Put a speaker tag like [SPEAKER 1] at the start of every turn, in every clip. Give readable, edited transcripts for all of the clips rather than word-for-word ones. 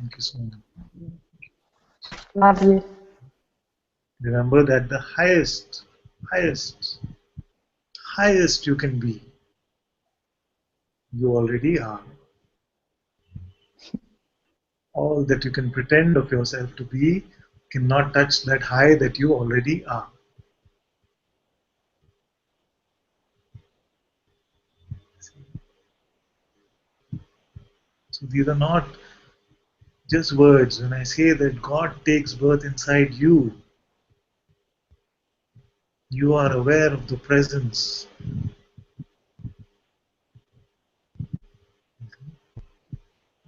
[SPEAKER 1] Thank you so much.
[SPEAKER 2] Love you.
[SPEAKER 1] Remember that the highest you can be, you already are. All that you can pretend of yourself to be cannot touch that high that you already are. So these are not just words. When I say that God takes birth inside you, you are aware of the presence.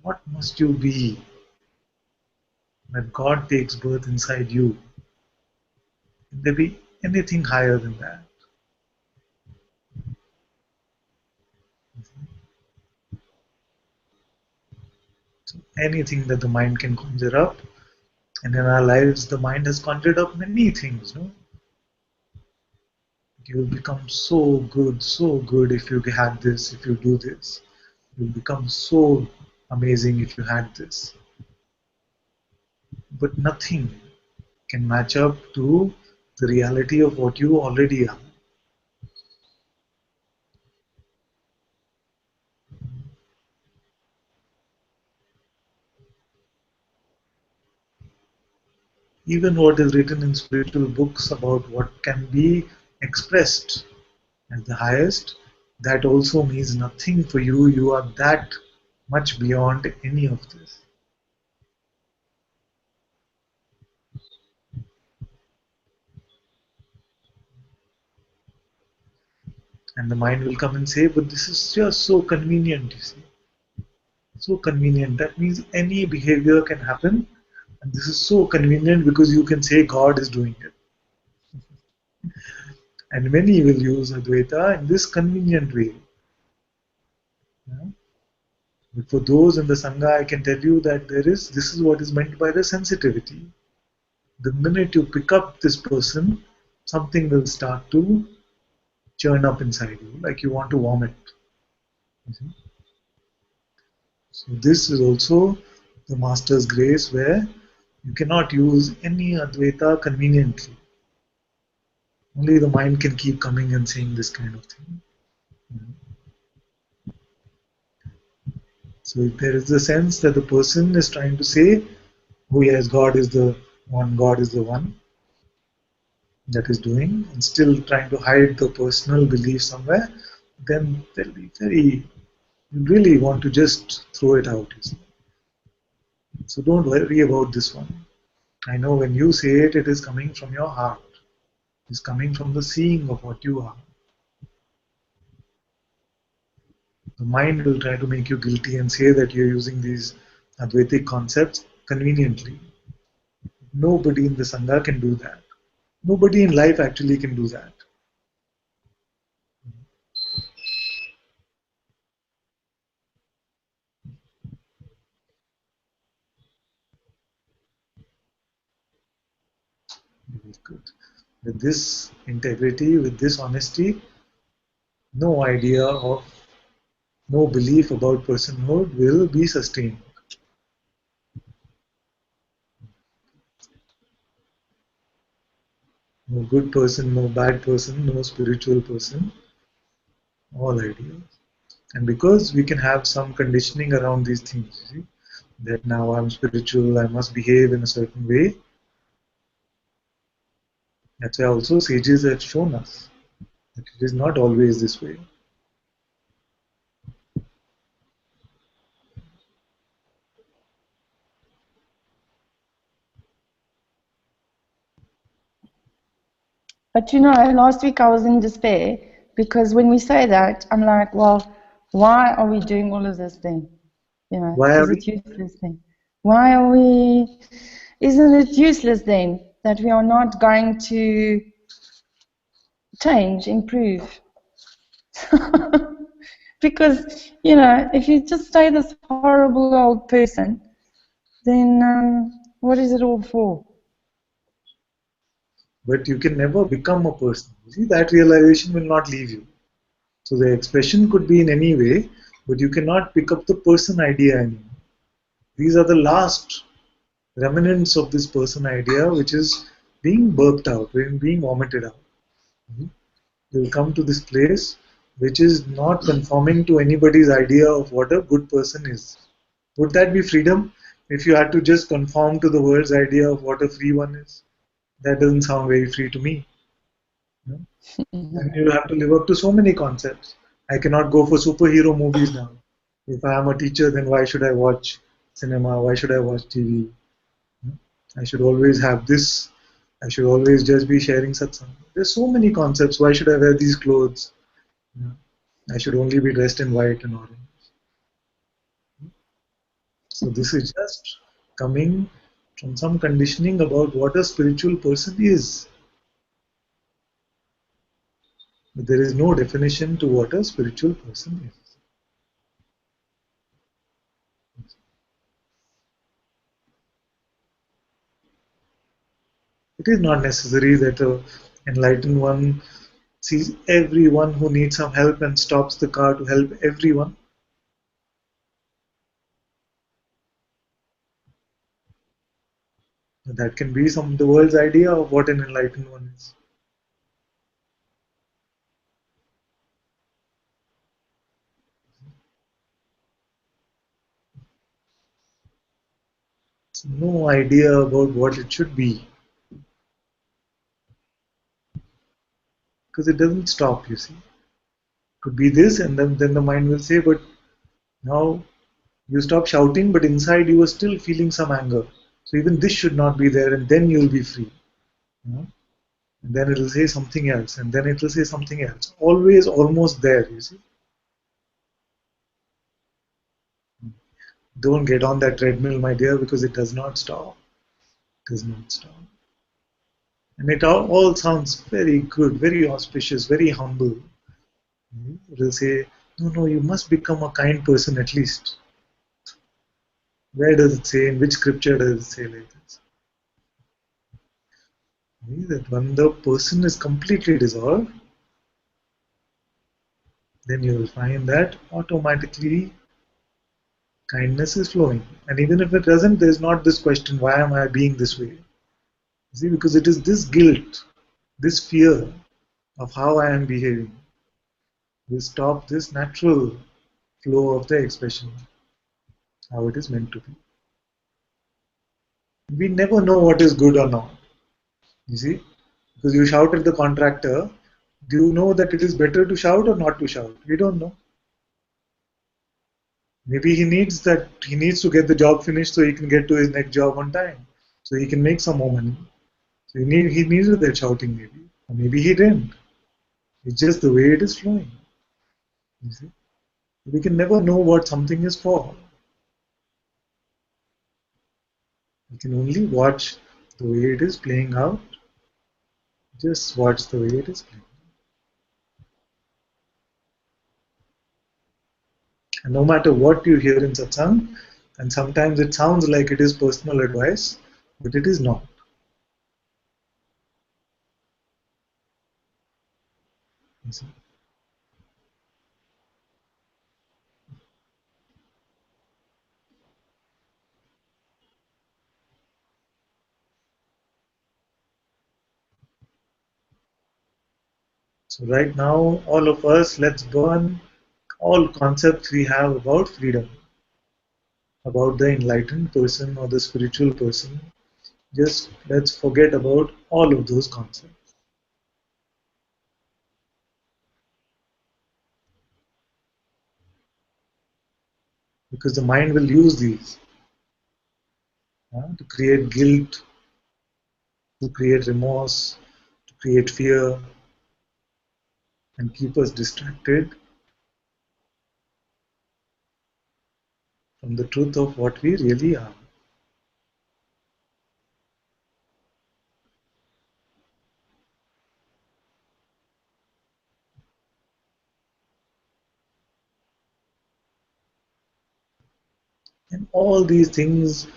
[SPEAKER 1] What must you be that God takes birth inside you? Can there be anything higher than that? So anything that the mind can conjure up, and in our lives, the mind has conjured up many things. No, you will become so good if you had this, if you do this. You'll become so amazing if you had this. But nothing can match up to the reality of what you already are. Even what is written in spiritual books about what can be expressed as the highest, that also means nothing for you. You are that much beyond any of this. And the mind will come and say, but this is just so convenient, you see. So convenient. That means any behavior can happen. And this is so convenient because you can say God is doing it. And many will use Advaita in this convenient way. Yeah? But for those in the Sangha, I can tell you that this is what is meant by the sensitivity. The minute you pick up this person, something will start to churn up inside you, like you want to vomit. So this is also the Master's grace where you cannot use any Advaita conveniently. Only the mind can keep coming and saying this kind of thing. So there is the sense that the person is trying to say, oh yes, God is the one that is doing, and still trying to hide the personal belief somewhere, then they'll be very, you really want to just throw it out. You see. So don't worry about this one. I know when you say it, it is coming from your heart. It is coming from the seeing of what you are. The mind will try to make you guilty and say that you're using these Advaitic concepts conveniently. Nobody in the Sangha can do that. Nobody in life actually can do that. Very good. With this integrity, with this honesty, no idea of, no belief about personhood will be sustained. No good person, no bad person, no spiritual person, all ideas. And because we can have some conditioning around these things, you see, that now I'm spiritual, I must behave in a certain way. That's why also sages have shown us that it is not always this way.
[SPEAKER 2] But you know, last week I was in despair because when we say that, I'm like, well, why are we doing all of this then? You know,
[SPEAKER 1] Why are
[SPEAKER 2] is
[SPEAKER 1] we?
[SPEAKER 2] it useless then? Why are we, isn't it useless then that we are not going to change, improve? Because, you know, if you just stay this horrible old person, then what is it all for?
[SPEAKER 1] But you can never become a person. You see, that realization will not leave you. So the expression could be in any way, but you cannot pick up the person idea anymore. These are the last remnants of this person idea which is being burped out, being vomited out. Mhm. You'll come to this place which is not conforming to anybody's idea of what a good person is. Would that be freedom if you had to just conform to the world's idea of what a free one is? That doesn't sound very free to me. You know? And you'll have to live up to so many concepts. I cannot go for superhero movies now. If I am a teacher, then why should I watch cinema? Why should I watch TV? I should always have this. I should always just be sharing satsang. There's so many concepts. Why should I wear these clothes? I should only be dressed in white and orange. So this is just coming from some conditioning about what a spiritual person is. But there is no definition to what a spiritual person is. It is not necessary that a enlightened one sees everyone who needs some help and stops the car to help everyone. That can be some the world's idea of what an enlightened one is. It's no idea about what it should be because it doesn't stop. You see, could be this, and then the mind will say, but now you stop shouting, but inside you are still feeling some anger. So even this should not be there, and then you'll be free. You know? And then it'll say something else, and then it'll say something else. Always almost there, you see. Don't get on that treadmill, my dear, because it does not stop. It does not stop. And it all sounds very good, very auspicious, very humble. It will say, no, no, you must become a kind person at least. Where does it say? In which scripture does it say like this? That when the person is completely dissolved, then you will find that automatically kindness is flowing. And even if it doesn't, there's not this question, why am I being this way? See, because it is this guilt, this fear of how I am behaving will stop this natural flow of the expression, how it is meant to be. We never know what is good or not. You see, because you shout at the contractor, do you know that it is better to shout or not to shout? We don't know. Maybe he needs to get the job finished so he can get to his next job on time, so he can make some more money. So he needed that shouting maybe, or maybe he didn't. It's just the way it is flowing. You see, we can never know what something is for. We can only watch the way it is playing out. Just watch the way it is playing. And no matter what you hear in satsang, and sometimes it sounds like it is personal advice, but it is not. You see? So right now, all of us, let's burn all concepts we have about freedom, about the enlightened person or the spiritual person. Just let's forget about all of those concepts because the mind will use these to create guilt, to create remorse, to create fear, and keep us distracted from the truth of what we really are. And all these things,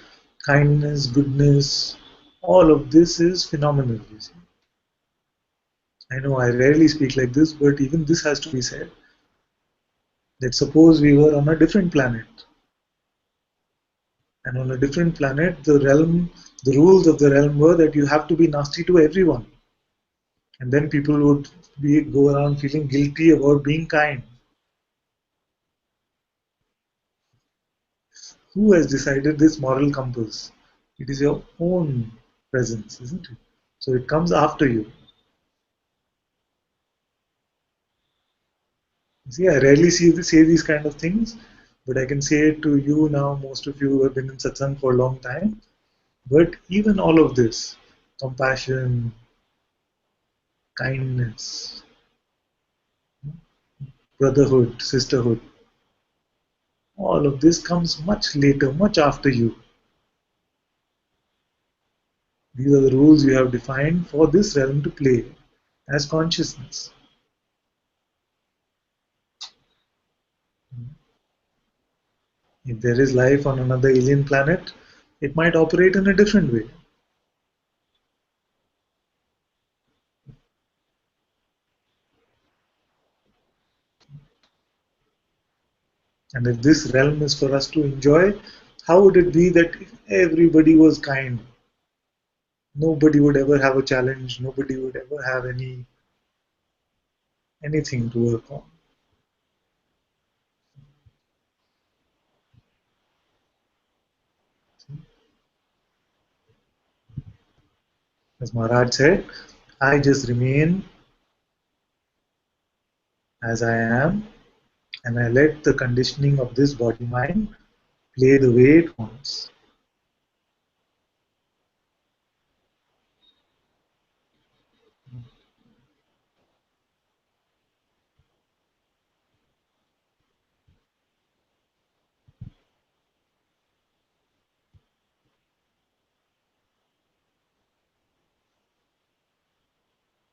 [SPEAKER 1] kindness, goodness, all of this is phenomenal. You see. I know I rarely speak like this, but even this has to be said. That suppose we were on a different planet, And on a different planet, the rules of the realm were that you have to be nasty to everyone. And then people would go around feeling guilty about being kind. Who has decided this moral compass? It is your own presence, isn't it? So it comes after you. See, I rarely say these kind of things, but I can say it to you now. Most of you have been in satsang for a long time. But even all of this, compassion, kindness, brotherhood, sisterhood, all of this comes much later, much after you. These are the rules you have defined for this realm to play as consciousness. If there is life on another alien planet, it might operate in a different way. And if this realm is for us to enjoy, how would it be that if everybody was kind? Nobody would ever have a challenge, nobody would ever have anything to work on. As Maharaj said, I just remain as I am and I let the conditioning of this body mind play the way it wants.